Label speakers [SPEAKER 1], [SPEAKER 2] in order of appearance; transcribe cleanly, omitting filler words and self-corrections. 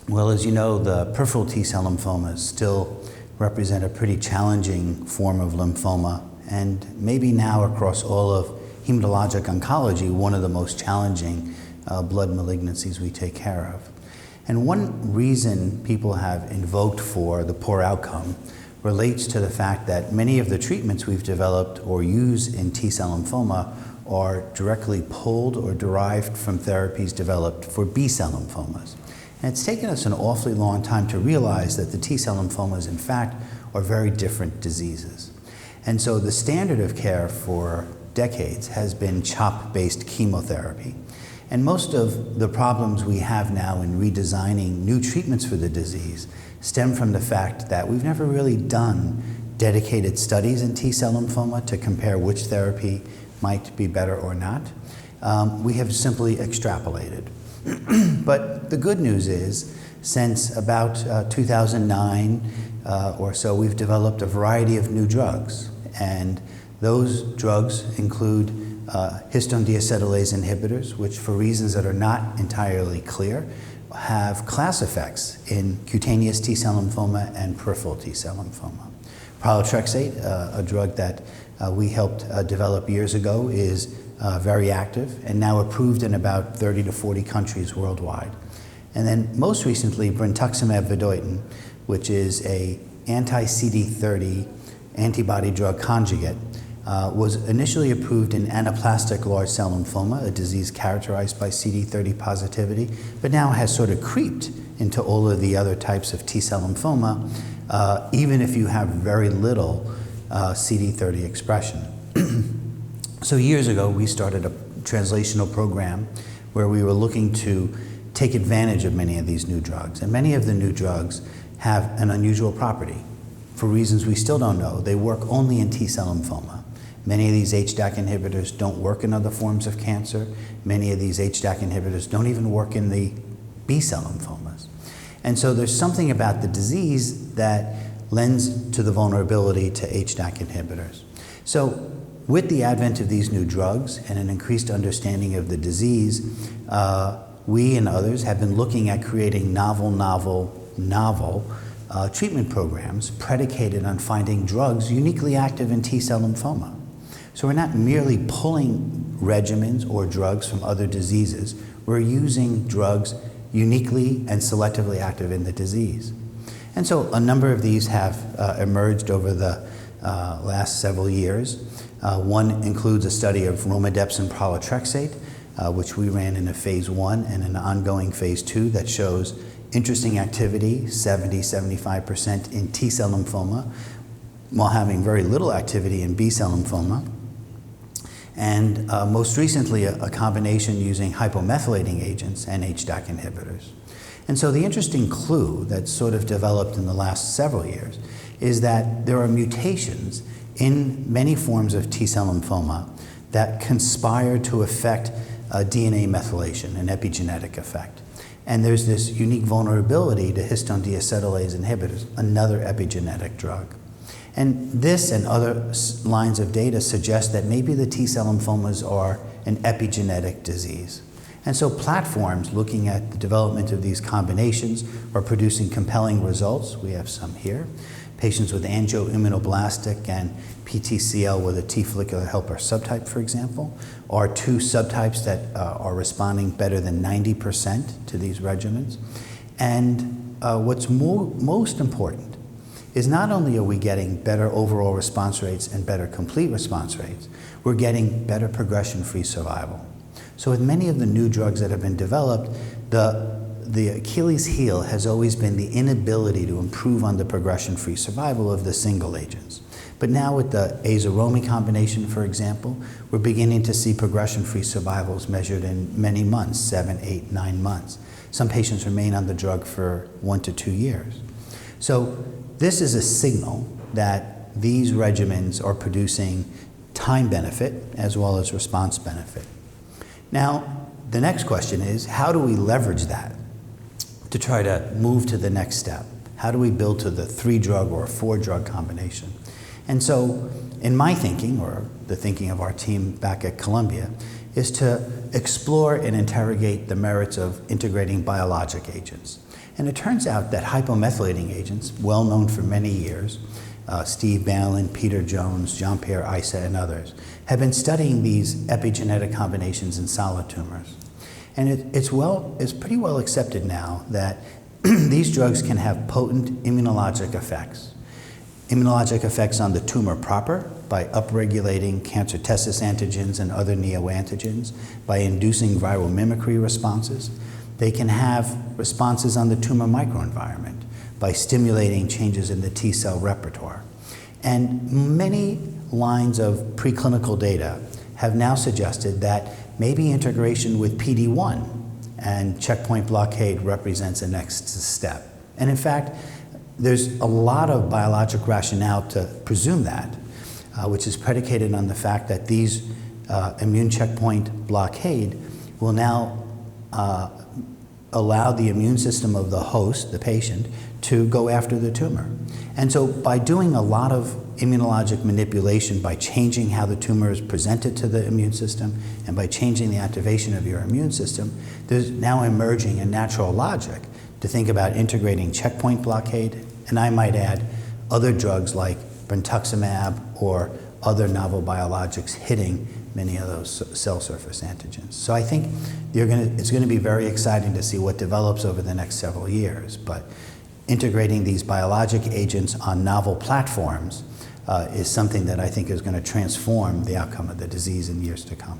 [SPEAKER 1] Well, as you know, the peripheral T-cell lymphomas still represent a pretty challenging form of lymphoma, and maybe now across all of hematologic oncology, one of the most challenging blood malignancies we take care of. And one reason people have invoked for the poor outcome relates to the fact that many of the treatments we've developed or use in T-cell lymphoma are directly pulled or derived from therapies developed for B-cell lymphomas. And it's taken us an awfully long time to realize that the T-cell lymphomas, in fact, are very different diseases. And so the standard of care for decades has been CHOP-based chemotherapy. And most of the problems we have now in redesigning new treatments for the disease stem from the fact that we've never really done dedicated studies in T-cell lymphoma to compare which therapy might be better or not. We have simply extrapolated. But the good news is, since about 2009 or so, we've developed a variety of new drugs. And those drugs include histone deacetylase inhibitors, which for reasons that are not entirely clear, have class effects in cutaneous T-cell lymphoma and peripheral T-cell lymphoma. Pralatrexate, a drug that we helped develop years ago, is very active and now approved in about 30 to 40 countries worldwide. And then most recently, brentuximab vedotin, which is a anti-CD30 antibody drug conjugate, was initially approved in anaplastic large cell lymphoma, a disease characterized by CD30 positivity, but now has sort of creeped into all of the other types of T-cell lymphoma, even if you have very little CD30 expression. So years ago, we started a translational program where we were looking to take advantage of many of these new drugs. And many of the new drugs have an unusual property. For reasons we still don't know, they work only in T-cell lymphoma. Many of these HDAC inhibitors don't work in other forms of cancer. Many of these HDAC inhibitors don't even work in the B-cell lymphomas. And so there's something about the disease that lends to the vulnerability to HDAC inhibitors. So with the advent of these new drugs and an increased understanding of the disease, we and others have been looking at creating novel treatment programs predicated on finding drugs uniquely active in T-cell lymphoma. So we're not merely pulling regimens or drugs from other diseases, we're using drugs uniquely and selectively active in the disease. And so a number of these have emerged over the last several years. One includes a study of romidepsin pralatrexate, which we ran in a phase 1 and an ongoing phase 2 that shows interesting activity, 70–75% in T-cell lymphoma, while having very little activity in B-cell lymphoma. And most recently, a combination using hypomethylating agents and HDAC inhibitors. And so the interesting clue that's sort of developed in the last several years is that there are mutations in many forms of T-cell lymphoma that conspire to affect DNA methylation, an epigenetic effect. And there's this unique vulnerability to histone deacetylase inhibitors, another epigenetic drug. And this and other lines of data suggest that maybe the T-cell lymphomas are an epigenetic disease. And so platforms looking at the development of these combinations are producing compelling results. We have some here. Patients with angioimmunoblastic and PTCL with a T follicular helper subtype, for example, are two subtypes that are responding better than 90% to these regimens. And what's most important is not only are we getting better overall response rates and better complete response rates, we're getting better progression-free survival. So with many of the new drugs that have been developed, the Achilles heel has always been the inability to improve on the progression-free survival of the single agents. But now with the aza-romi combination, for example, we're beginning to see progression-free survivals measured in many months, 7, 8, 9 months. Some patients remain on the drug for 1 to 2 years. So this is a signal that these regimens are producing time benefit as well as response benefit. Now, the next question is, how do we leverage that to try to move to the next step? How do we build to the 3-drug or 4-drug combination? And so, in my thinking, or the thinking of our team back at Columbia, is to explore and interrogate the merits of integrating biologic agents. And it turns out that hypomethylating agents, well known for many years, Steve Balin, Peter Jones, Jean-Pierre Issa, and others, have been studying these epigenetic combinations in solid tumors. And it's pretty well accepted now that these drugs can have potent immunologic effects. Immunologic effects on the tumor proper by upregulating cancer testis antigens and other neoantigens, by inducing viral mimicry responses. They can have responses on the tumor microenvironment by stimulating changes in the T cell repertoire. And many lines of preclinical data have now suggested that maybe integration with PD-1 and checkpoint blockade represents a next step. And in fact, there's a lot of biologic rationale to presume that, which is predicated on the fact that these immune checkpoint blockade will now allow the immune system of the host, the patient, to go after the tumor. And so by doing a lot of immunologic manipulation, by changing how the tumor is presented to the immune system, and by changing the activation of your immune system, there's now emerging a natural logic to think about integrating checkpoint blockade, and I might add other drugs like brentuximab or other novel biologics hitting many of those cell surface antigens. So I think it's going to be very exciting to see what develops over the next several years. But integrating these biologic agents on novel platforms is something that I think is going to transform the outcome of the disease in years to come.